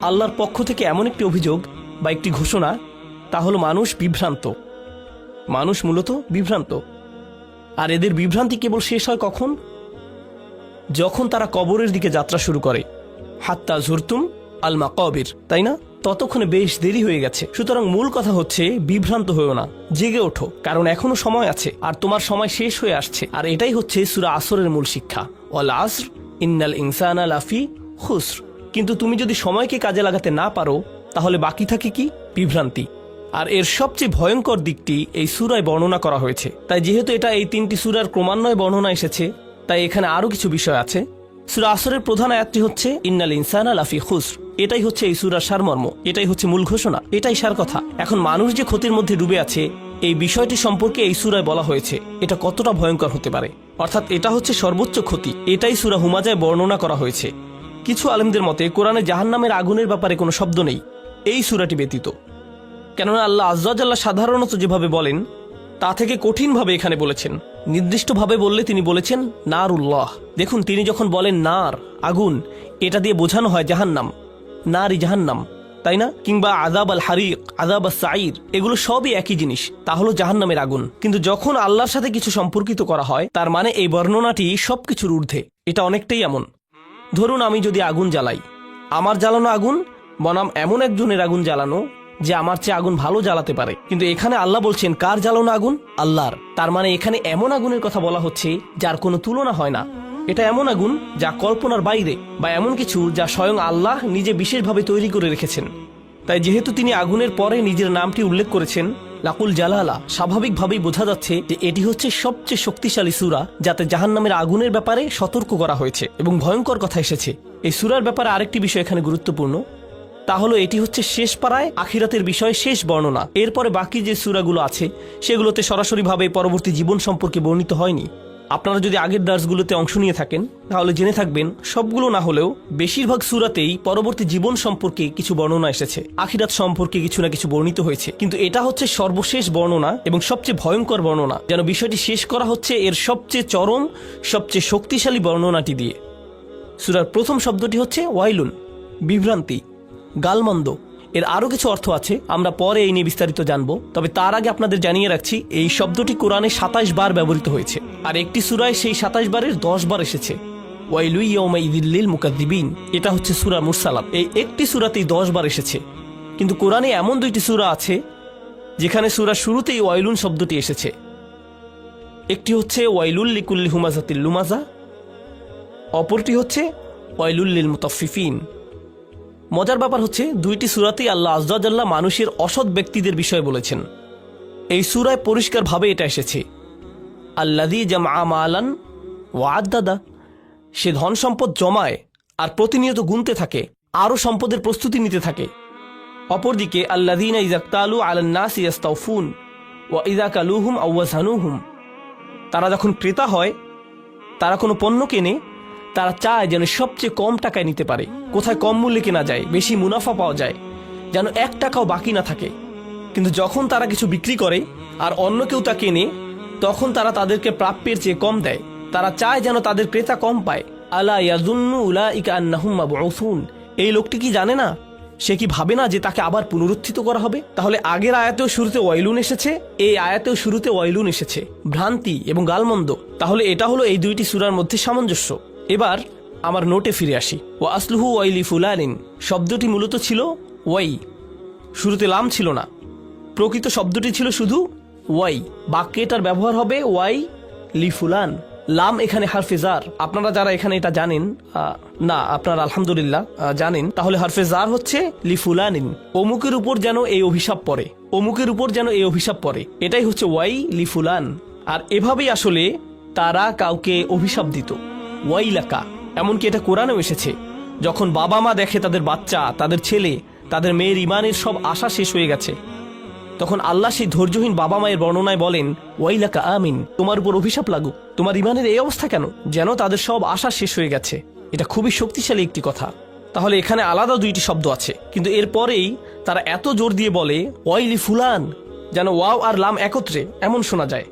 আল্লাহর পক্ষ থেকে এমন একটি অভিযোগ বা একটি ঘোষণা, তা হলো মানুষ বিভ্রান্ত। মানুষ মূলত বিভ্রান্ত। আর এদের বিভ্রান্তি কেবল শেষ হয় কখন? যখন তারা কবরের দিকে যাত্রা শুরু করে। হাত্তা জুরতুম আল মাকাবির, তাই না? ততক্ষণে বেশ দেরি হয়ে গেছে। সুতরাং মূল কথা হচ্ছে, বিভ্রান্ত হয়েও না, জেগে ওঠো, কারণ এখনো সময় আছে আর তোমার সময় শেষ হয়ে আসছে। আর এটাই হচ্ছে সূরা আসরের মূল শিক্ষা, ওয়াল আসর ইন্নাল ইনসানা লাফি খুসর। কিন্তু তুমি যদি সময়কে কাজে লাগাতে না পারো, তাহলে বাকি থাকে কি? বিভ্রান্তি। আর এর সবচেয়ে ভয়ঙ্কর দিকটি এই সূরায় বর্ণনা করা হয়েছে। তাই যেহেতু এটা এই তিনটি সূরার ক্রমান্বয়ে বর্ণনা এসেছে, তাই এখানে আরো কিছু বিষয় আছে। সূরা আসরের প্রধান আয়াতটি হচ্ছে ইন্নাল ইনসানা লাফি খুসর। এটাই হচ্ছে এই সূরার সারমর্ম, এটাই হচ্ছে মূল ঘোষণা, এটাই সার কথা। এখন মানুষ যে ক্ষতির মধ্যে ডুবে আছে, এই বিষয়টি সম্পর্কে এই সূরায় বলা হয়েছে। এটা কতটা ভয়ঙ্কর হতে পারে, অর্থাৎ এটা হচ্ছে সর্বোচ্চ ক্ষতি। এটাই সূরা হুমাজায় বর্ণনা করা হয়েছে। কিছু আলেমদের মতে কোরআনে জাহান্নামের আগুনের ব্যাপারে কোনো শব্দ নেই এই সূরাটি ব্যতীত। কেননা আল্লাহ আযজা ওয়া জাল্লা সাধারণত যেভাবে বলেন, তা থেকে কঠিনভাবে এখানে বলেছেন। নির্দিষ্টভাবে বললে তিনি বলেছেন নারুল্লাহ। দেখুন, তিনি যখন বলেন নার, আগুন, এটা দিয়ে বোঝানো হয় জাহান্নাম, নারী জাহান্নাম, তাই না? কিংবা আযাব আল হারিক, আযাব আস সাঈর, এগুলো সবই একই জিনিস, তা হলো জাহান্নামের আগুন। কিন্তু যখন আল্লাহর সাথে কিছু সম্পর্কিত করা হয়, তার মানে এই বর্ণনাটি সবকিছুর ঊর্ধ্বে। এটা অনেকটাই এমন, ধরুন আমি যদি আগুন জ্বালাই, আমার জ্বালানো আগুন বনাম এমন একজনের আগুন জ্বালানো যে আমার চেয়ে আগুন ভালো জ্বালাতে পারে। কিন্তু এখানে আল্লাহ বলছেন কার জ্বালানো আগুন? আল্লাহর। তার মানে এখানে এমন আগুনের কথা বলা হচ্ছে যার কোনো তুলনা হয় না। এটা এমন আগুন যা কল্পনার বাইরে, বা এমন কিছু যা স্বয়ং আল্লাহ নিজে বিশেষভাবে তৈরি করে রেখেছেন। তাই যেহেতু তিনি আগুনের পরে নিজের নামটি উল্লেখ করেছেন, লাকুল জালালা, স্বাভাবিকভাবেই বোঝা যাচ্ছে যে এটি হচ্ছে সবচেয়ে শক্তিশালী সূরা, যাতে জাহান্নামের আগুনের ব্যাপারে সতর্ক করা হয়েছে এবং ভয়ঙ্কর কথা এসেছে। এই সূরার ব্যাপারে আরেকটি বিষয় এখানে গুরুত্বপূর্ণ, তা হলো এটি হচ্ছে শেষ পাড়ায় আখিরাতের বিষয়ে শেষ বর্ণনা। এরপরে বাকি যে সূরাগুলো আছে সেগুলোতে সরাসরিভাবে পরবর্তী জীবন সম্পর্কে বর্ণিত হয়নি। আপনারা যদি আগের দার্সগুলোতে অংশ নিয়ে থাকেন, তাহলে জেনে থাকবেন সবগুলো না হলেও বেশিরভাগ সূরাতেই পরবর্তী জীবন সম্পর্কে কিছু বর্ণনা এসেছে, আখিরাত সম্পর্কে কিছু না কিছু বর্ণিত হয়েছে। কিন্তু এটা হচ্ছে সর্বশেষ বর্ণনা এবং সবচেয়ে ভয়ঙ্কর বর্ণনা, যেন বিষয়টি শেষ করা হচ্ছে এর সবচেয়ে চরম, সবচেয়ে শক্তিশালী বর্ণনাটি দিয়ে। সূরার প্রথম শব্দটি হচ্ছে ওয়াইলুন, বিভ্রান্তি, গালমন্দ। এর আরো কিছু অর্থ আছে, আমরা পরে এই নিয়ে বিস্তারিত জানবো। তবে তার আগে আপনাদের জানিয়ে রাখছি, এই শব্দটি কোরআনে 27 বার ব্যবহৃত হয়েছে, আর একটি সূরায় সেই 27 বারের 10 বার এসেছে। ওয়াইলু ইয়াউমাইযিল লিল মুকাদ্দিবিন, এটা হচ্ছে সূরা মুরসালাত। এই একটি সূরাতেই 10 বার এসেছে। কিন্তু কোরআনে এমন দুইটি সূরা আছে যেখানে সূরার শুরুতেই ওয়াইলুন শব্দটি এসেছে। একটি হচ্ছে ওয়াইলুল লিকুল্লি হুমাজাতিল লুমাজা, অপরটি হচ্ছে ওয়াইলুল লিল মুতাফফিফিন। মজার ব্যাপার হচ্ছে, দুইটি সূরাতেই আল্লাহ আযজা ওয়া জাল্লা মানুষের অসৎ ব্যক্তিদের বিষয়ে বলেছেন। এই সূরায় পরিষ্কারভাবে এটা এসেছে, আল্লাযী জামআ মালান ওয়া আদ্দাদা, সে ধন সম্পদ জমায় আর প্রতিনিয়ত গুনতে থাকে, আরও সম্পদের প্রস্তুতি নিতে থাকে। অপরদিকে আল্লাযীনা ইযা ইকতালু আলান নাসি ইস্তাওফুন ওয়া ইযা কালুহুম আও ওয়াজানুহুম, তারা যখন ক্রেতা হয়, তারা কোনো পণ্য কেনে, তারা চায় যেন সবচেয়ে কম টাকায় নিতে পারে, কোথায় কম মূল্যে কেনা যায়, বেশি মুনাফা পাওয়া যায়, যেন 1 টাকাও বাকি না থাকে। কিন্তু যখন তারা কিছু বিক্রি করে আর অন্য কেউ তা কেনে, তখন তারা তাদেরকে প্রাপ্যের চেয়ে কম দেয়। তারা চায় যেন তাদের ক্রেতা কম পায়। আলা ইয়াযুন্নু উলাইকা আন্নাহুম মাবউসুন, এই লোকটি কি জানে না, সে কি ভাবে না যে তাকে আবার পুনরুত্থিত করা হবে? তাহলে আগের আয়াতেও শুরুতে ওয়াইলুন এসেছে, এই আয়াতেও শুরুতে ওয়াইলুন এসেছে, ভ্রান্তি এবং গালমন্দ। তাহলে এটা হলো এই দুইটি সূরার মধ্যে সামঞ্জস্য। এবার আমার নোটে ফিরে আসি। ওয়া আসলুহু ওয়াইলি ফুলানিন, শব্দটি মূলত ছিল ওয়াই, শুরুতে লাম ছিল না। প্রকৃত শব্দটি ছিল শুধু ওয়াই। বাক্যে এটার ব্যবহার হবে ওয়াই লি ফুলান। লাম এখানে হারফে জার। আপনারা যারা এখানে এটা জানেন না, আপনারা আলহামদুলিল্লাহ জানেন, তাহলে হারফে জার হচ্ছে লি ফুলানিন, অমুকের উপর যেন এই অভিশাপ পড়ে, অমুকের উপর যেন এই অভিশাপ পড়ে, এটাই হচ্ছে ওয়াই লি ফুলান। আর এভাবেই আসলে তারা কাউকে অভিশাপ দিত, ওয়াইলাকা। এমনকি এটা কোরআনেও এসেছে, যখন বাবা মা দেখে তাদের বাচ্চা, তাদের ছেলে, তাদের মেয়ের ইমানের সব আশা শেষ হয়ে গেছে, তখন আল্লাহ সেই ধৈর্যহীন বাবা মায়ের বর্ণনায় বলেন, ওয়াইলাকা আমিন, তোমার উপর অভিশাপ লাগুক, তোমার ইমানের এই অবস্থা কেন, যেন তাদের সব আশা শেষ হয়ে গেছে। এটা খুবই শক্তিশালী একটি কথা। তাহলে এখানে আলাদা দুইটি শব্দ আছে, কিন্তু এরপরেই তারা এত জোর দিয়ে বলে ওয়াইলি ফুলান, যেন ওয়াও আর লাম একত্রে এমন শোনা যায়,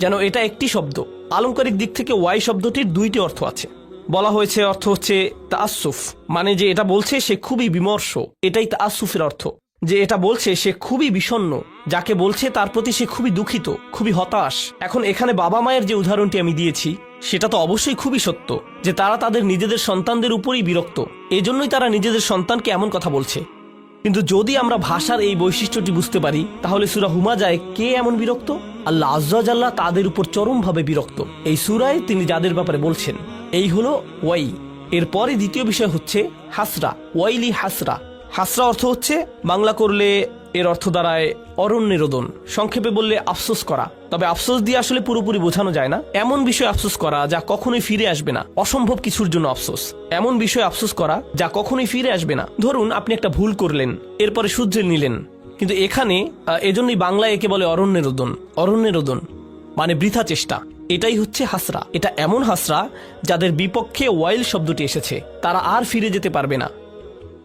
যেন এটা একটি শব্দ। আলংকারিক দিক থেকে ওয়াই শব্দটির দুইটি অর্থ আছে। বলা হয়েছে অর্থ হচ্ছে তাআসসুফ, মানে যে এটা বলছে সে খুবই বিমর্ষ, এটাই তাআসসুফের অর্থ, যে এটা বলছে সে খুবই বিষণ্ণ, যাকে বলছে তার প্রতি সে খুবই দুঃখিত, খুবই হতাশ। এখন এখানে বাবা মায়ের যে উদাহরণটি আমি দিয়েছি সেটা তো অবশ্যই খুবই সত্য, যে তারা তাদের নিজেদের সন্তানদের উপরই বিরক্ত, এজন্যই তারা নিজেদের সন্তানকে এমন কথা বলছে। কিন্তু যদি আমরা ভাষার এই বৈশিষ্ট্যটি বুঝতে পারি, তাহলে সূরা হুমাজায় কে এমন বিরক্ত? আল্লাহ আযজা ওয়া জাল্লা তাদের উপর চরমভাবে বিরক্ত। এই সূরায় তিনি যাদের ব্যাপারে বলছেন, এই হলো ওয়াই। এরপরে দ্বিতীয় বিষয় হচ্ছে হাসরা, ওয়াইলি হাসরা। হাসরা অর্থ হচ্ছে, বাংলা করলে এর অর্থ দাঁড়ায় অরণ্যরোদন, সংক্ষেপে বললে আফসোস করা। তবে আফসোস দিয়ে আসলে পুরোপুরি বোঝানো যায় না। এমন বিষয় আফসোস করা যা কখনোই ফিরে আসবে না, অসম্ভব কিছুর জন্য আফসোস। এমন বিষয় আফসোস করা যা কখনোই ফিরে আসবে না। ধরুন আপনি একটা ভুল করলেন, এরপরে শুধরে নিলেন, কিন্তু এখানে এজন্যই বাংলায় একে বলে অরণ্যরোদন। অরণ্যরোদন মানে বৃথা চেষ্টা, এটাই হচ্ছে হাসরা। এটা এমন হাসরা যাদের বিপক্ষে ওয়াইল শব্দটি এসেছে, তারা আর ফিরে যেতে পারবে না।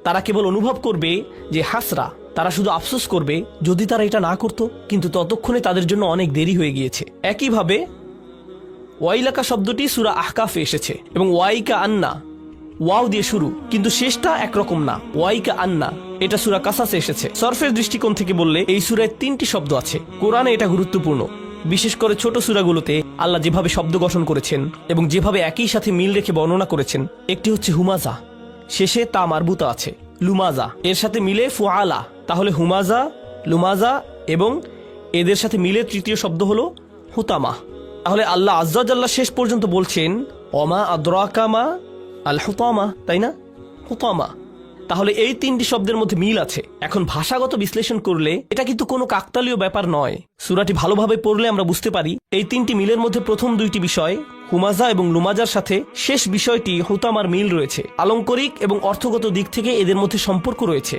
তারা কেবল অনুভব করবে যে হাসরা, তারা শুধু আফসোস করবে যদি তারা এটা না করত, কিন্তু ততক্ষণে তাদের জন্য অনেক দেরি হয়ে গিয়েছে। একইভাবে ওয়াইলাকা শব্দটি সূরা আহকাফে এসেছে এবং ওয়াইকা আন্না, ওয়াও দিয়ে শুরু, কিন্তু শেষটা একরকম না, ওয়াইকা আন্না, এটা সূরা কাসাসে এসেছে। সরফের দৃষ্টিকোণ থেকে বললে এই সূরায় 3টি শব্দ আছে। কোরআনে এটা গুরুত্বপূর্ণ, বিশেষ করে ছোট সূরাগুলোতে আল্লাহ যেভাবে শব্দ গঠন করেছেন এবং যেভাবে একই সাথে মিল রেখে বর্ণনা করেছেন। একটি হচ্ছে হুমাজা, শেষে তা মারবুতা আছে, লুমাজা, এর সাথে মিলে ফুআলা, তাহলে হুমাজা, লুমাজা, এবং এদের সাথে মিলে তৃতীয় শব্দ হলো হুতামা। তাহলে আল্লাহ আযজা ওয়া জাল্লা শেষ পর্যন্ত বলছেন ওমা আদরাকা মা আল হুতামা, তাই না? হুতামা। তাহলে এই 3টি শব্দের মধ্যে মিল আছে। এখন ভাষাগত বিশ্লেষণ করলে এটা কিন্তু কোনো কাকতালীয় ব্যাপার নয়। সূরাটি ভালোভাবে পড়লে আমরা বুঝতে পারি এই 3টি মিলের মধ্যে প্রথম 2টি বিষয় হুমাজা এবং লুমাজার সাথে শেষ বিষয়টি হুতামার মিল রয়েছে। আলংকরিক এবং অর্থগত দিক থেকে এদের মধ্যে সম্পর্ক রয়েছে,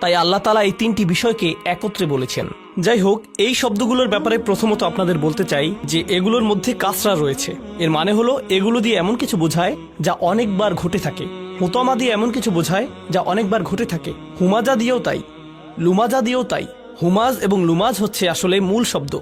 তাই আল্লাহ তাআলা এই 3টি বিষয়কে একত্রে বলেছেন। যাই হোক, এই শব্দগুলোর ব্যাপারে প্রথমত আপনাদের বলতে চাই যে এগুলোর মধ্যে কাসরা রয়েছে। এর মানে হলো এগুলো দিয়ে এমন কিছু বোঝায় যা অনেকবার ঘটে থাকে। হুতামা দিয়ে এমন কিছু বোঝায় যা অনেকবার ঘটে থাকে। হুমাজা দিয়েও তাই, লুমাজা দিয়েও তাই। হুমাজ এবং লুমাজ হচ্ছে আসলে মূল শব্দ।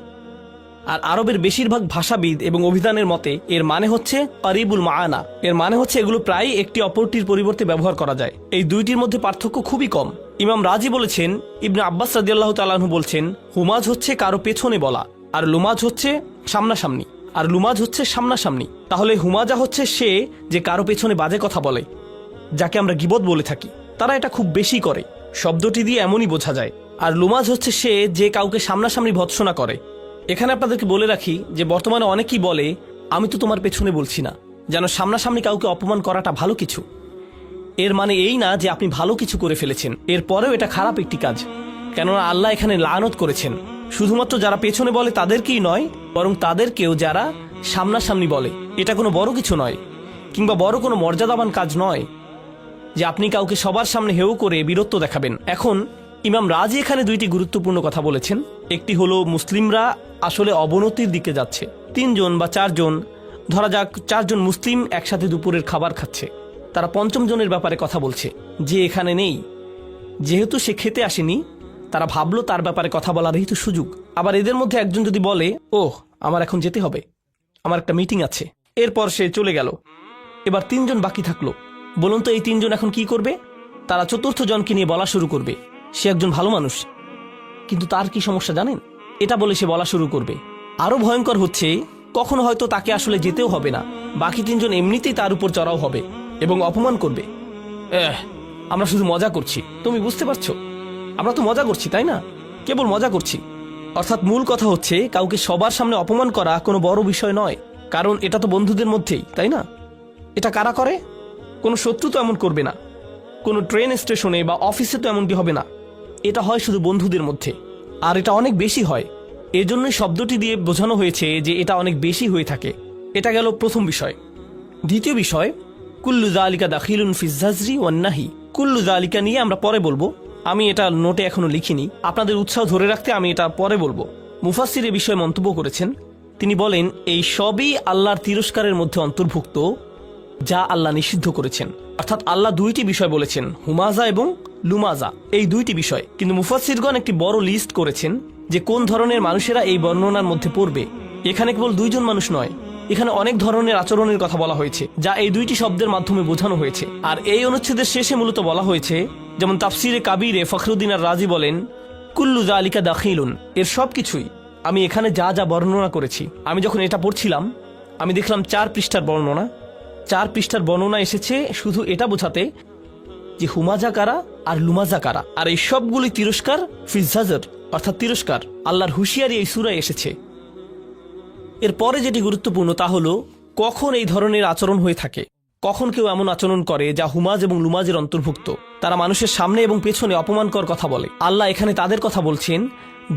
আর আরবের বেশিরভাগ ভাষাবিদ এবং অভিধানের মতে এর মানে হচ্ছে কারিবুল মাআনা। এর মানে হচ্ছে এগুলো প্রায় একটি অপরটির পরিবর্তে ব্যবহার করা যায়। এই দুইটির মধ্যে পার্থক্য খুবই কম। ইমাম রাজি বলেছেন, ইবনে আব্বাস রাদিয়াল্লাহু তাআলা আনহু বলছেন, হুমাজ হচ্ছে কারো পেছনে বলা, আর লুমাজ হচ্ছে সামনাসামনি, আর লুমাজ হচ্ছে সামনাসামনি। তাহলে হুমাজা হচ্ছে সে যে কারো পেছনে বাজে কথা বলে, যাকে আমরা গীবত বলে থাকি। তারা এটা খুব বেশি করে, শব্দটি দিয়ে এমনই বোঝা যায়। আর লুমাজ হচ্ছে সে যে কাউকে সামনাসামনি ভৎসনা করে। এখানে আপনাদেরকে বলে রাখি যে বর্তমানে অনেকেই বলে, আমি তো তোমার পেছনে বলছি না, যেন সামনাসামনি কাউকে অপমান করাটা ভালো কিছু। এর মানে এই না যে আপনি ভালো কিছু করে ফেলেছেন, এরপরেও এটা খারাপ একটি কাজ। কেননা আল্লাহ এখানে লানত করেছেন শুধুমাত্র যারা পেছনে বলে তাদেরকেই নয়, বরং তাদেরকেও যারা সামনাসামনি বলে। এটা কোনো বড় কিছু নয়, কিংবা বড় কোনো মর্যাদাবান কাজ নয় যে আপনি কাউকে সবার সামনে হেউ করে বীরত্ব দেখাবেন। এখন ইমাম রাজি এখানে 2টি গুরুত্বপূর্ণ কথা বলেছেন। একটি হলো মুসলিমরা আসলে অবনতির দিকে যাচ্ছে। 3 জন বা 4 জন, ধরা যাক 4 জন মুসলিম একসাথে দুপুরের খাবার খাচ্ছে, তারা 5ম জনের ব্যাপারে কথা বলছে যে এখানে নেই। যেহেতু সে খেতে আসেনি, তারা ভাবলো তার ব্যাপারে কথা বলারই তো সুযোগ। আবার এদের মধ্যে একজন যদি বলে, ওহ আমার এখন যেতে হবে, আমার একটা মিটিং আছে, এরপর সে চলে গেল। এবার 3 জন বাকি থাকলো। বলুন তো এই 3 জন এখন কি করবে? তারা 4র্থ জনকে নিয়ে বলা শুরু করবে, সে একজন ভালো মানুষ, কিন্তু তার কি সমস্যা জানেন? এটা বলে সে বলা শুরু করবে। আরো ভয়ঙ্কর হচ্ছে, কখনো হয়তো তাকে আসলে যেতেও হবে না, বাকি 3 জন এমনিতেই তার উপর চড়াও হবে এবং অপমান করবে। আমরা শুধু মজা করছি, তুমি বুঝতে পারছো? আমরা তো মজা করছি, তাই না? কেবল মজা করছি। অর্থাৎ মূল কথা হচ্ছে, কাউকে সবার সামনে অপমান করা কোনো বড় বিষয় নয়, কারণ এটা তো বন্ধুদের মধ্যেই, তাই না? এটা কারা করে? কোনো শত্রু তো এমন করবে না, কোনো ট্রেন স্টেশনে বা অফিসে তো এমনটি হবে না। এটা হয় শুধু বন্ধুদের মধ্যে, আর এটা অনেক বেশি হয়। এজন্যই শব্দটি দিয়ে বোঝানো হয়েছে যে এটা অনেক বেশি হয়ে থাকে। এটা গেল প্রথম বিষয়। দ্বিতীয় বিষয়, কুল্লু যালিকা দাখিলুন ফিজ জাজরি ওয়ান নাহি। কুল্লু যালিকা নিয়ে আমরা পরে বলবো, আমি এটা নোটে এখনো লিখিনি, আপনাদের উৎসাহ ধরে রাখতে আমি এটা পরে বলবো। মুফাসসির এ বিষয়ে মন্তব্য করেছেন, তিনি বলেন এই সবই আল্লাহর তিরস্কারের মধ্যে অন্তর্ভুক্ত যা আল্লাহ নিষিদ্ধ করেছেন। অর্থাৎ আল্লাহ 2টি বিষয় বলেছেন, হুমাজা এবং লুমাজা, এই 2টি বিষয়। কিন্তু মুফাসসিরগণ একটি বড় লিস্ট করেছেন যে কোন ধরনের মানুষেরা এই বর্ণনার মধ্যে পড়বে। এখানে কেবল 2 জন মানুষ নয়, এখানে অনেক ধরনের আচরণের কথা বলা হয়েছে, যা এই দুইটি শব্দের মাধ্যমে বোঝানো হয়েছে। আর এই অনুচ্ছেদের শেষে মূলত বলা হয়েছে, যেমন তাফসিরে কাবিরে ফখরুদ্দিন আর রাজি বলেন, কুল্লু যালিকা দাখিলুন, এর সবকিছুই আমি এখানে যা যা বর্ণনা করেছি। আমি যখন এটা পড়ছিলাম আমি দেখলাম 4 পৃষ্ঠার বর্ণনা। 4 পৃষ্ঠার বর্ণনা এসেছে শুধু এটা বোঝাতে যে হুমাজা কারা আর লুমাজা কারা, আর এই সবগুলি তিরস্কার ফিজাজর অর্থাৎ তিরস্কার, আল্লাহর হুঁশিয়ারি এই সূরায় এসেছে। এরপরে যেটি গুরুত্বপূর্ণ তা হলো কখন এই ধরনের আচরণ হয়ে থাকে, কখন কেউ এমন আচরণ করে যা হুমাজ এবং লুমাজের অন্তর্ভুক্ত। তারা মানুষের সামনে এবং পেছনে অপমানকর কথা বলে। আল্লাহ এখানে তাদের কথা বলছেন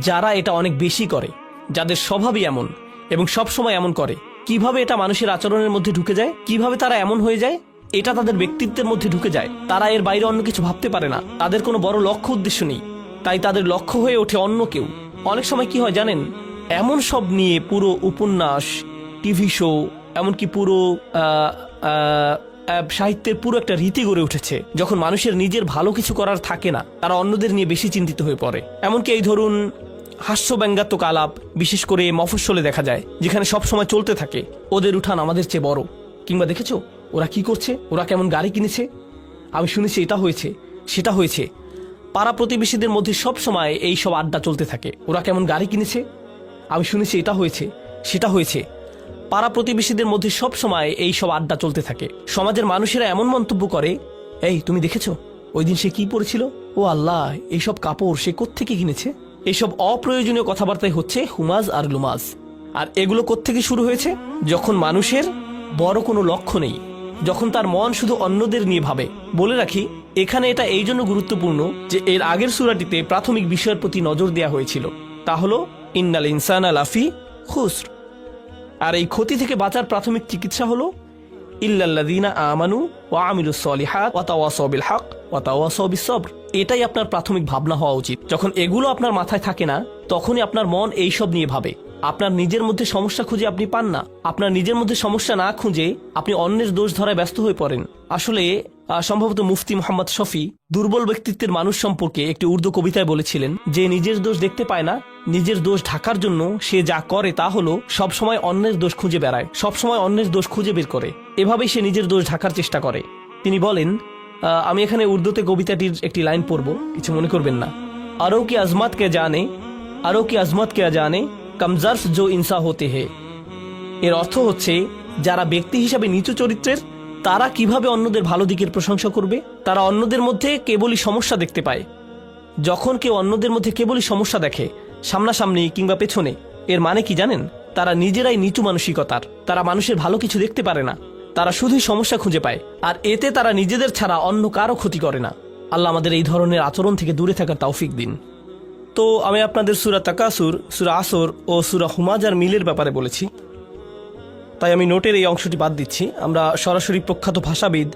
যারা এটা অনেক বেশি করে, যাদের স্বভাবই এমন এবং সব সময় এমন করে। কিভাবে এটা মানুষের আচরণের মধ্যে ঢুকে যায়, কিভাবে তারা এমন হয়ে যায়, এটা তাদের ব্যক্তিত্বের মধ্যে ঢুকে যায়। তারা এর বাইরে অন্য কিছু ভাবতে পারে না, তাদের কোনো বড় লক্ষ্য উদ্দেশ্য নেই, তাই তাদের লক্ষ্য হয়ে ওঠে অন্য কেউ। অনেক সময় কি হয় জানেন, এমন সব নিয়ে পুরো উপন্যাস, টিভি শো, এমনকি পুরো সাহিত্যের পুরো একটা রীতি গড়ে উঠেছে। যখন মানুষের নিজের ভালো কিছু করার থাকে না, তারা অন্যদের নিয়ে বেশি চিন্তিত হয়ে পড়ে। এমনকি এই ধরুন হাস্য ব্যঙ্গাত্মক আলাপ বিশেষ করে মফস্বলে দেখা যায়, যেখানে সব সময় চলতে থাকে ওদের উঠান আমাদের চেয়ে বড়, কিংবা দেখেছো ওরা কি করছে, ওরা কেমন গাড়ি কিনেছে, আমি শুনেছি এটা হয়েছে সেটা হয়েছে। পাড়া প্রতিবেশীদের মধ্যে সব সময় এই সব আড্ডা চলতে থাকে। ওরা কেমন গাড়ি কিনেছে, আমি শুনেছি এটা হয়েছে সেটা হয়েছে। পাড়া প্রতিবেশীদের মধ্যে সব সময় এই সব আড্ডা চলতে থাকে। সমাজের মানুষেরা এমন মন্তব্য করে, এই তুমি দেখেছো ওই দিন সে কি পরেছিল, ও আল্লাহ এইসব কাপড় সে কোত্থেকে কিনেছে। এইসব অপ্রয়োজনীয় কথাবার্তাই হচ্ছে হুমাজ আর লুমাজ। আর এগুলো কোত্থেকে শুরু হয়েছে, যখন মানুষের বড় কোনো লক্ষ্য নেই, যখন তার মন শুধু অন্যদের নিয়ে ভাবে। বলে রাখি এখানে এটা এই জন্য গুরুত্বপূর্ণ যে এর আগের সূরাটিতে প্রাথমিক বিষয়ের প্রতি নজর দেওয়া হয়েছিল, তা হলো ইন্নাল ইনসানা লাফি খুসর। আর এই ক্ষতি থেকে বাঁচার প্রাথমিক চিকিৎসা হলো ইল্লাল্লাযীনা আমানু ওয়া আমিলুস সলিহাত ওয়া তাওয়াসাউ বিল হক ওয়া তাওয়াসাউ বিস সবর। এটাই আপনার প্রাথমিক ভাবনা হওয়া উচিত। যখন এগুলো আপনার মাথায় থাকে না, তখনই আপনার মন এইসব নিয়ে ভাবে। আপনার নিজের মধ্যে সমস্যা খুঁজে আপনি পান না, আপনার নিজের মধ্যে সমস্যা না খুঁজে আপনি অন্যের দোষ ধরায় ব্যস্ত হয়ে পড়েন। আসলে সম্ভবত মুফতি মোহাম্মদ শফি দুর্বল ব্যক্তিত্বের মানুষ সম্পর্কে একটি উর্দু কবিতায় বলেছিলেন যে নিজের দোষ দেখতে পায় না, নিজের দোষ ঢাকার জন্য সে যা করে তা হলো সবসময় অন্যের দোষ খুঁজে বেড়ায়, সবসময় অন্যের দোষ খুঁজে বের করে। এভাবেই সে নিজের দোষ ঢাকার চেষ্টা করে। তিনি বলেন, আমি এখানে উর্দুতে কবিতাটির একটি লাইন পড়ব, কিছু মনে করবেন না। আরো কি আজমত কে জানে, আরো কি আজমত কে জানে, কমজর্ফ জো ইনসা হতে হে। এর অর্থ হচ্ছে যারা ব্যক্তি হিসাবে নিচু চরিত্রের, তারা কিভাবে অন্যদের ভালো দিকের প্রশংসা করবে। তারা অন্যদের মধ্যে কেবলই সমস্যা দেখতে পায়। যখন কেউ অন্যদের মধ্যে কেবলই সমস্যা দেখে, সামনাসামনি কিংবা পেছনে, এর মানে কি জানেন, তারা নিজেরাই নিচু মানসিকতার। তারা মানুষের ভালো কিছু দেখতে পারে না, তারা শুধুই সমস্যা খুঁজে পায়, আর এতে তারা নিজেদের ছাড়া অন্য কারো ক্ষতি করে না। আল্লাহ আমাদের এই ধরনের আচরণ থেকে দূরে থাকার তৌফিক দিন। তো আমি আপনাদের সূরা তাকাসুর, সূরা আসর ও সূরা হুমাজার মিলের ব্যাপারে বলেছি, তাই আমি নোটের এই অংশটি বাদ দিচ্ছি। আমরা সরাসরি প্রখ্যাত ভাষাবিদ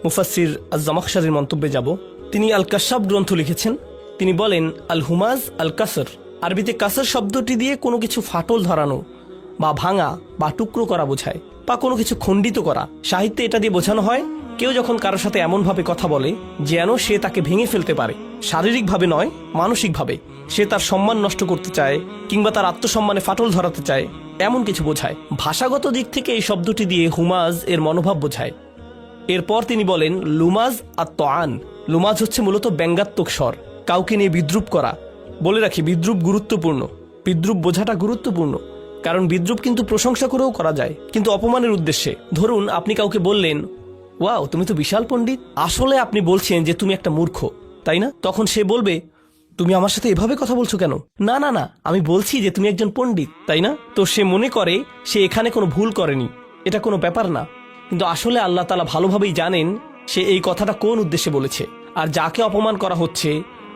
মুফাসসির আজ-জামাখশারির মন্তব্যে যাব। তিনি আল কাশাফ গ্রন্থ লিখেছেন। তিনি বলেন, আল হুমাজ আল কাসর, আরবিতে কাসর শব্দটি দিয়ে কোনো কিছু ফাটল ধরানো বা ভাঙা বা টুকরো করা বোঝায়, বা কোনো কিছু খণ্ডিত করা। সাহিত্যে এটা দিয়ে বোঝানো হয় কেউ যখন কারোর সাথে এমনভাবে কথা বলে যেন সে তাকে ভেঙে ফেলতে পারে, শারীরিকভাবে নয় মানসিকভাবে। সে তার সম্মান নষ্ট করতে চায় কিংবা তার আত্মসম্মানে ফাটল ধরাতে চায়, এমন কিছু বোঝায়। ভাষাগত দিক থেকে এই শব্দটি দিয়ে হুমাজ এর মনোভাব বোঝায়। এরপর তিনি বলেন, লুমাজ আর তোয়ান। লুমাজ হচ্ছে মূলত ব্যঙ্গাত্মক স্বর, কাউকে নিয়ে বিদ্রুপ করা। বলে রাখি বিদ্রুপ গুরুত্বপূর্ণ, বিদ্রুপ বোঝাটা গুরুত্বপূর্ণ, কারণ বিদ্রুপ কিন্তু প্রশংসা করেও করা যায়, কিন্তু অপমানের উদ্দেশ্যে। ধরুন আপনি কাউকে বললেন, ওয়াও তুমি তো বিশাল পণ্ডিত, আসলে আপনি বলছেন যে তুমি একটা মূর্খ, তাই না? তখন সে বলবে, তুমি আমার সাথে এভাবে কথা বলছো কেন? না না না, আমি বলছি যে তুমি একজন পণ্ডিত, তাই না? তো সে মনে করে সে এখানে কোনো ভুল করেনি, এটা কোনো ব্যাপার না। কিন্তু আসলে আল্লাহ তাআলা ভালোভাবেই জানেন সে এই কথাটা কোন উদ্দেশ্যে বলেছে। আর যাকে অপমান করা হচ্ছে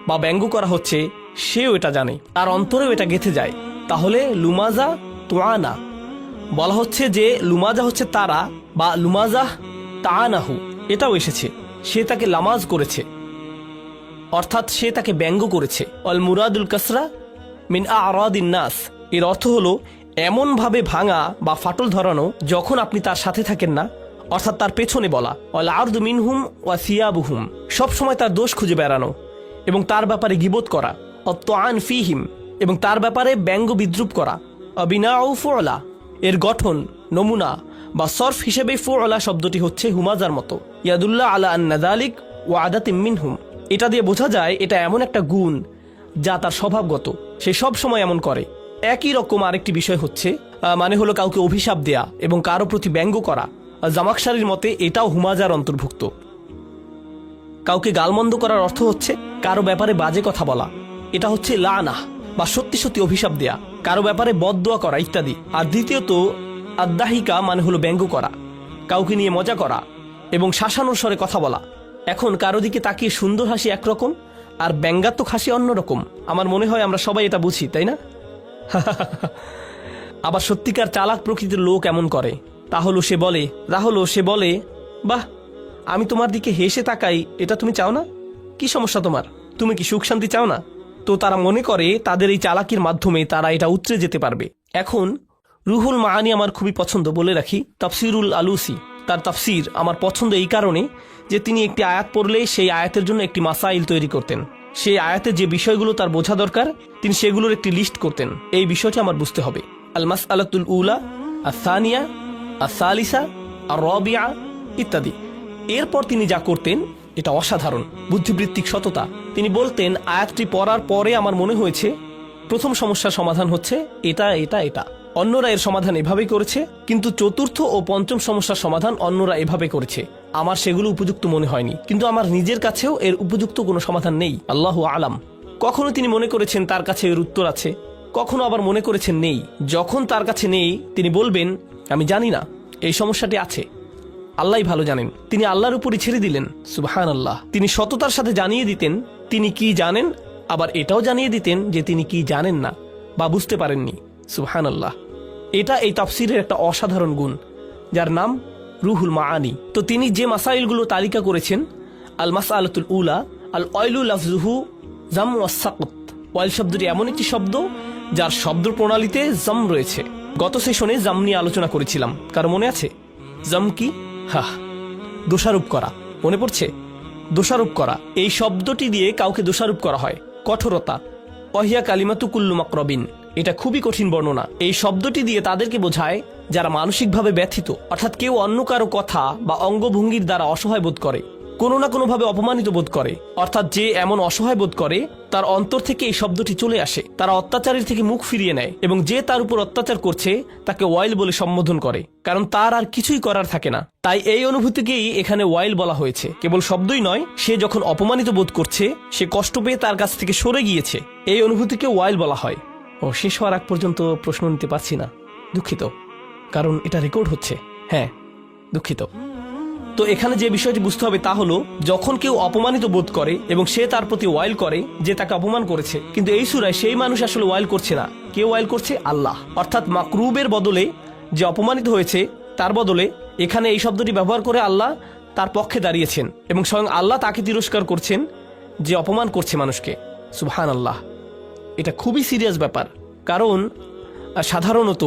বা ব্যঙ্গ করা হচ্ছে সেও এটা জানে, তার অন্তরেও এটা গেঁথে যায়। তাহলে লুমাজা তোয়ানা বলা হচ্ছে যে লুমাজা হচ্ছে তারা, বা লুমাজা তাআনাহু এটাও এসেছে, সে তাকে লামাজ করেছে, অর্থাৎ সে তাকে ব্যঙ্গ করেছে। অল মুরাদুল কাসরা মিন আরাদিন নাস, এর অর্থ হলো এমনভাবে ভাঙা বা ফাটল ধরানো যখন আপনি তার সাথে থাকেন না, অর্থাৎ তার পেছনে বলা। অল আরদু মিনহুম ওয়া সিয়াবুহুম, সবসময় তার দোষ খুঁজে বেড়ানো এবং তার ব্যাপারে গীবত করা। অত্তাআন ফিহিম, এবং তার ব্যাপারে ব্যঙ্গ বিদ্রুপ করা। অবিনাউ ফুলা, এর গঠন নমুনা বা সরফ হিসেবে ফুআলা শব্দটি হচ্ছে হুমাজার মতো, ইয়াদুল্লাহ আলা আন্না যালিক ওয়া আদাতিম মিনহুম। এটা দিয়ে বোঝা যায় এটা এমন একটা গুণ যা তার স্বভাবগত, সে সব সময় এমন করে। একই রকম আরেকটি বিষয় হচ্ছে মানে হলো কাউকে অভিশাপ দেয়া এবং কারো প্রতি ব্যঙ্গ করা। জামাকশারির মতে এটাও হুমাজার অন্তর্ভুক্ত। কাউকে গালমন্দ করার অর্থ হচ্ছে কারো ব্যাপারে বাজে কথা বলা, এটা হচ্ছে লানাহ বা সত্যি সত্যি অভিশাপ দেয়া, কারো ব্যাপারে বদদোয়া করা ইত্যাদি। আর দ্বিতীয়ত আদ্দাহিকা মানে হলো ব্যঙ্গ করা, কাউকে নিয়ে মজা করা এবং শাসানোর স্বরে কথা বলা। এখন কারো দিকে তাকিয়ে সুন্দর হাসি একরকম আর ব্যঙ্গাত্মক হাসি অন্যরকম। আমার মনে হয় আমরা সবাই এটা বুঝি, তাই না? আবার সত্যিকার চালাক প্রকৃতির লোক এমন করে, তাহলে সে বলে বাহ, আমি তোমার দিকে হেসে তাকাই, এটা তুমি চাও না? কি সমস্যা তোমার? তুমি কি সুখ শান্তি চাও না? তো তারা মনে করে তাদের এই চালাকির মাধ্যমে তারা এটা উতরে যেতে পারবে। এখন রুহুল মাআনি আমার খুবই পছন্দ, বলে রাখি। তাফসিরুল আলুসি, তার তাফসির আমার পছন্দ এই কারণে যে তিনি একটি আয়াত পড়লে সেই আয়াতের জন্য একটি মাসাইল তৈরি করতেন। সেই আয়াতে যে বিষয়গুলো তার বোঝা দরকার তিনি সেগুলোর একটি লিস্ট করতেন। এই বিষয়টি আমার বুঝতে হবে। আল মাসআলাতুল উলা, আস-সানিয়া, আস-সালিসা, আর-রাবিআ ইত্যাদি। এরপর তিনি যা করতেন এটা অসাধারণ বুদ্ধিবৃত্তিক সততা। তিনি বলতেন আয়াতটি পড়ার পরে আমার মনে হয়েছে প্রথম সমস্যার সমাধান হচ্ছে এটা এটা এটা, অন্যরা এর সমাধান এভাবেই করেছে, কিন্তু চতুর্থ ও পঞ্চম সমস্যার সমাধান অন্যরা এভাবে করেছে, আমার সেগুলো উপযুক্ত মনে হয়নি, কিন্তু আমার নিজের কাছেও এর উপযুক্ত কোনো সমাধান নেই, আল্লাহু আলাম। কখনো তিনি মনে করেছেন তার কাছে এর উত্তর আছে, কখনো আবার মনে করেছেন নেই। যখন তার কাছে নেই তিনি বলবেন আমি জানি না, এই সমস্যাটি আছে, আল্লাহই ভালো জানেন। তিনি আল্লাহর উপরই ছেড়ে দিলেন, সুবহানাল্লাহ। তিনি সততার সাথে জানিয়ে দিতেন তিনি কি জানেন, আবার এটাও জানিয়ে দিতেন যে তিনি কি জানেন না বা বুঝতে পারেননি, সুবহানাল্লাহ। এটা এই তাফসীরের একটা অসাধারণ গুণ যার নাম রুহুল মাআনি। তো তিনি যে মাসাইলগুলো তালিকা করেছেন, আল মাসআলাতুল উলা, আল ওয়াইলু লাফযুহু জাম ওয়াস সাকত। ওয়াইল শব্দটি এমন একটি শব্দ যার শব্দ প্রণালীতে জাম রয়েছে। গত সেশনে জাম নিয়ে আলোচনা করেছিলাম, কারো মনে আছে? জাম কি? দোষারোপ করা, মনে পড়ছে? দোষারোপ করা, এই শব্দটি দিয়ে কাউকে দোষারোপ করা হয়। কঠোরতা, ওয়াহিয়া কালিমাতু কুল্লু মাকরাবিন, এটা খুবই কঠিন বর্ণনা। এই শব্দটি দিয়ে তাদেরকে বোঝায় যারা মানসিকভাবে ব্যথিত, অর্থাৎ কেউ অন্য কারো কথা বা অঙ্গভঙ্গির দ্বারা অসহায় বোধ করে, কোনো না কোনোভাবে অপমানিত বোধ করে, অর্থাৎ যে এমন অসহায় বোধ করে তার অন্তর থেকে এই শব্দটি চলে আসে, তারা অত্যাচারের থেকে মুখ ফিরিয়ে নেয় এবং যে তার উপর অত্যাচার করছে তাকে ওয়াইল বলে সম্বোধন করে, কারণ তার আর কিছুই করার থাকে না। তাই এই অনুভূতিকেই এখানে ওয়াইল বলা হয়েছে। কেবল শব্দই নয়, সে যখন অপমানিত বোধ করছে, সে কষ্ট পেয়ে তার কাছ থেকে সরে গিয়েছে, এই অনুভূতিকে ওয়াইল বলা হয়। শেষ হওয়ার আগ পর্যন্ত প্রশ্ন নিতে পারছি না, দুঃখিত, কারণ এটা রেকর্ড হচ্ছে। হ্যাঁ, দুঃখিত। তো এখানে যে বিষয়টি বুঝতে হবে তা হলো, যখন কেউ অপমানিত বোধ করে এবং সে তার প্রতি ওয়াইল করে যে তাকে অপমান করেছে, কিন্তু এই সূরায় সেই মানুষ আসলে ওয়াইল করছে না। কে ওয়াইল করছে? আল্লাহ। অর্থাৎ মাকরুবের বদলে যে অপমানিত হয়েছে তার বদলে এখানে এই শব্দটি ব্যবহার করে আল্লাহ তার পক্ষে দাঁড়িয়েছেন এবং স্বয়ং আল্লাহ তাকে তিরস্কার করছেন যে অপমান করছে মানুষকে। সুবহানাল্লাহ। এটা খুবই সিরিয়াস ব্যাপার, কারণ সাধারণত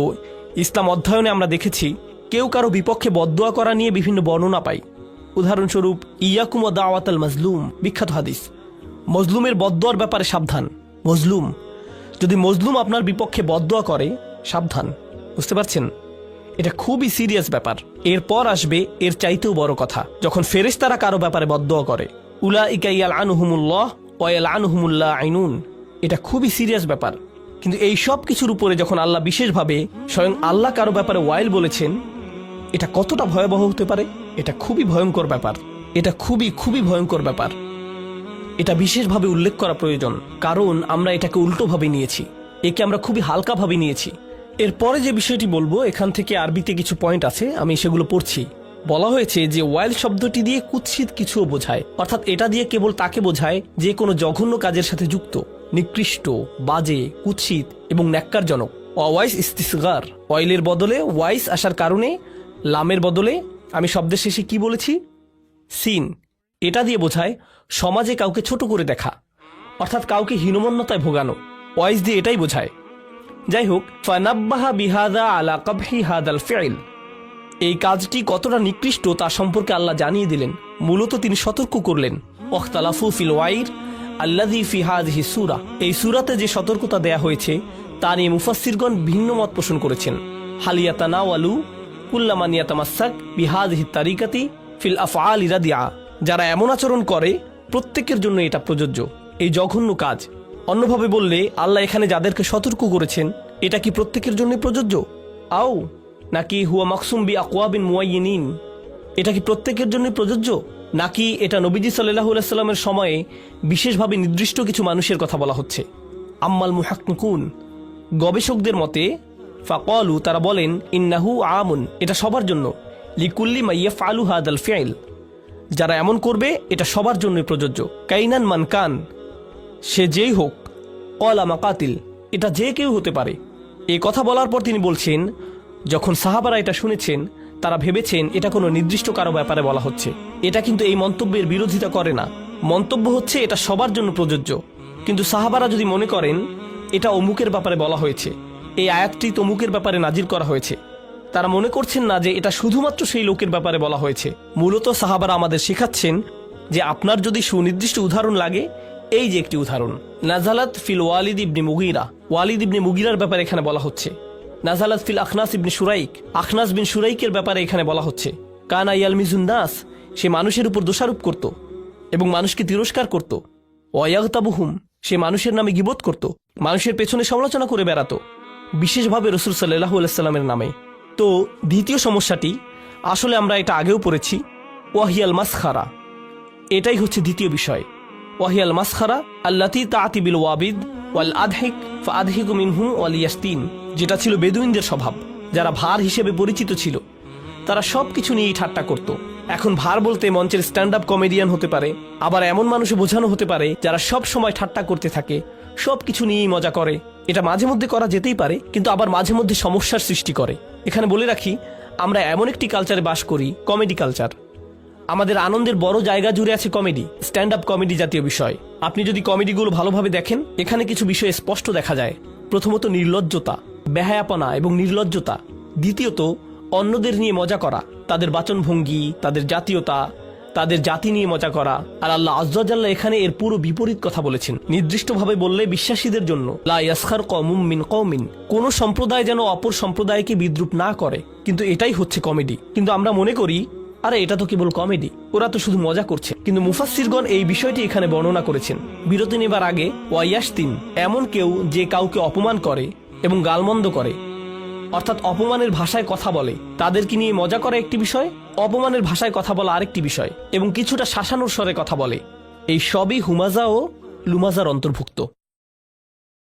ইসলাম অধ্যয়নে আমরা দেখেছি কেউ কারো বিপক্ষে বদদোয়া করা নিয়ে বিভিন্ন বর্ণনা পাই। উদাহরণস্বরূপ ইয়াকুম ওয়া দাওয়াতাল মাজলুম, বিখ্যাত হাদিস। মজলুমের বদদোয়ার ব্যাপারে সাবধান। যদি মজলুম আপনার বিপক্ষে বদদোয়া করে, সাবধান। বুঝতে পারছেন? এটা খুবই সিরিয়াস ব্যাপার। এরপর আসবে এর চাইতেও বড় কথা, যখন ফেরেশতারা কারো ব্যাপারে বদদোয়া করে, উলাইকা ইয়ালআনুহুমুল্লাহ ওয়া ইয়ালআনুহুমুল লাঈনুন। এটা খুবই সিরিয়াস ব্যাপার। কিন্তু এই সব কিছুর উপরে যখন আল্লাহ বিশেষভাবে স্বয়ং আল্লাহ কারো ব্যাপারে ওয়াইল বলেছেন, এটা কতটা ভয়াবহ হতে পারে? এটা খুবই ভয়ঙ্কর ব্যাপার। এটা খুবই খুবই ভয়ঙ্কর ব্যাপার। এটা বিশেষভাবে উল্লেখ করা প্রয়োজন, কারণ আমরা এটাকে উল্টোভাবে নিয়েছি, একে আমরা খুবই হালকাভাবে নিয়েছি। এরপরে যে বিষয়টি বলবো, এখান থেকে আরবিতে কিছু পয়েন্ট আছে, আমি সেগুলো পড়ছি। বলা হয়েছে যে ওয়াইল শব্দটি দিয়ে কুৎসিত কিছুও বোঝায়, অর্থাৎ এটা দিয়ে কেবল তাকে বোঝায় যে কোনো জঘন্য কাজের সাথে যুক্ত, নিকৃষ্ট, বাজে, কুৎসিত এবং ন্যাক্কারজনক। ওয়াইস ইস্তিসগার, ওয়াইলের বদলে ওয়াইস আসার কারণে লামের বদলে আমি শব্দের শেষে কি বলেছি? সিন। এটা দিয়ে বোঝায় সমাজে কাউকে ছোট করে দেখা, অর্থাৎ কাউকে হীনমন্যতায় ভোগানো। ওয়াইস দিয়ে এটাই বোঝায়। যাই হোক, ফানাব্বাহা বিহাদা আলা কাবহি হাদাল ফিল, এই কাজটি কতটা নিকৃষ্ট তা সম্পর্কে আল্লাহ জানিয়ে দিলেন। মূলত তিনি সতর্ক করলেন। ওয়াখতালাফু ফিল ওয়াইর আল্লাযী ফি হাযিহি সূরা, এই সূরাতে যে সতর্কতা দেয়া হয়েছে তা নিয়ে মুফাসসিরগণ ভিন্ন মত পোষণ করেছেন। হাল ইয়াতানাওয়ালু কুল্লা মান ইয়াতামাসসাক বিহাযিহি তারিকাতি ফিল আফআলি রাদিআ, যারা এমন আচরণ করে প্রত্যেকের জন্য এটা প্রযোজ্য, এই জঘন্য কাজ। অন্যভাবে বললে আল্লাহ এখানে যাদেরকে সতর্ক করেছেন এটা কি প্রত্যেকের জন্য প্রযোজ্য? আও নাকি হুয়া মাকসুম বি আকওয়াবিন মুআয়্যিনিন, এটা কি প্রত্যেকের জন্য প্রযোজ্য, নাকি এটা নবীজি সাল্লাল্লাহু আলাইহি সাল্লামের সময়ে বিশেষভাবে নির্দিষ্ট কিছু মানুষের কথা বলা হচ্ছে? আম্মাল মুহাক্কিকুন, গবেষকদের মতে, ফাকালু, তারা বলেন, ইন্নাহু আমুন, এটা সবার জন্য, লিকুল্লি মা ইয়াফআলু হাদাল ফি'ল, যারা এমন করবে এটা সবার জন্য প্রযোজ্য। কাইনান মান কান, সে যেই হোক, ক্বালা মাকাতিল, এটা যে কেউ হতে পারে। এই কথা বলার পর তিনি বলছেন, যখন সাহাবারা এটা শুনেছেন তারা ভেবেছেন এটা কোনো নির্দিষ্ট কারো ব্যাপারে বলা হচ্ছে। এটা কিন্তু এই মন্তব্যের বিরোধিতা করে না, মন্তব্য হচ্ছে এটা সবার জন্য প্রযোজ্য। কিন্তু সাহাবারা যদি মনে করেন এটা অমুকের ব্যাপারে বলা হয়েছে, এই আয়াতটি তমুকের ব্যাপারে নাজিল করা হয়েছে, তারা মনে করছেন না যে এটা শুধুমাত্র সেই লোকের ব্যাপারে বলা হয়েছে। মূলত সাহাবারা আমাদের শেখাচ্ছেন যে আপনার যদি সুনির্দিষ্ট উদাহরণ লাগে, এই যে একটি উদাহরণ, নাজালাত ফিল ওয়ালিদ ইবনে মুগীরা, ওয়ালিদ ইবনে মুগীরার ব্যাপারে এখানে বলা হচ্ছে। নাজালাত ফিল আখনাস ইবনে শুরাইক, আখনাস বিন শুরাইকের ব্যাপারে এখানে বলা হচ্ছে। কানা ইয়ালমিজুন নাস, সে মানুষের উপর দোষারোপ করত এবং মানুষকে তিরস্কার করত। ওয়ায়াগতাবুহুম, সে মানুষের নামে গীবত করত, মানুষের পেছনে সমালোচনা করে বেড়াতো, বিশেষভাবে রাসূল সাল্লাল্লাহু আলাইহি সাল্লামের নামে। তো দ্বিতীয় সমস্যাটি, আসলে আমরা এটা আগেও পড়েছি, ওয়াহিয়াল মাসখারা, এটাই হচ্ছে দ্বিতীয় বিষয়। ওয়াহিয়াল মাসখারা আল্লাতী তাআতি বিল ওয়াবিদ ওয়াল আদহিক ফাআদহিকু মিনহু ওয়াল ইয়াস্তিন, যেটা ছিল বেদুইনদের স্বভাব, যারা ভার হিসেবে পরিচিত ছিল, তারা সবকিছু নিয়েই ঠাট্টা করত। এখন ভার বলতে মঞ্চের স্ট্যান্ড আপ কমেডিয়ান হতে পারে, আবার এমন মানুষও বোঝানো হতে পারে যারা সব সময় ঠাট্টা করতে থাকে, সবকিছু নিয়েই মজা করে। এটা মাঝে মধ্যে করা যেতেই পারে, কিন্তু আবার মাঝে মধ্যে সমস্যার সৃষ্টি করে। এখানে বলে রাখি, আমরা এমন একটি কালচারে বাস করি, কমেডি কালচার। আমাদের আনন্দের বড় জায়গা জুড়ে আছে কমেডি, স্ট্যান্ড আপ কমেডি জাতীয় বিষয়। আপনি যদি কমেডিগুলো ভালোভাবে দেখেন, এখানে কিছু বিষয় স্পষ্ট দেখা যায়। প্রথমত নির্লজ্জতা, বেহায়াপনা এবং নির্লজ্জতা। দ্বিতীয়ত অন্যদের নিয়ে মজা করা, তাদের বাচনভঙ্গি, তাদের জাতীয়তা, তাদের জাতি নিয়ে মজা করা। আর আল্লাহ আযজা ওয়া জাল্লা এখানে এর পুরো বিপরীত কথা বলেছেন। নির্দিষ্টভাবে বললে বিশ্বাসীদের জন্য, লা ইয়াসখার কওমুম মিন কওমিন, কোন সম্প্রদায় যেন অপর সম্প্রদায়কে বিদ্রুপ না করে। কিন্তু এটাই হচ্ছে কমেডি। কিন্তু আমরা মনে করি, আরে এটা তো কেবল কমেডি, ওরা তো শুধু মজা করছে। কিন্তু মুফাসসিরগণ এই বিষয়টি এখানে বর্ণনা করেছেন। বিরতি নেবার আগে, ওয়াইয়াস্তিন, এমন কেউ যে কাউকে অপমান করে এবং গালমন্দ করে, অর্থাৎ অপমানের ভাষায় কথা বলে, তাদেরকে নিয়ে মজা করা একটি বিষয়, অপমানের ভাষায় কথা বলা আরেকটি বিষয়, এবং কিছুটা শাসানোর স্বরে কথা বলে। এই সবই হুমাজা ও লুমাজার অন্তর্ভুক্ত।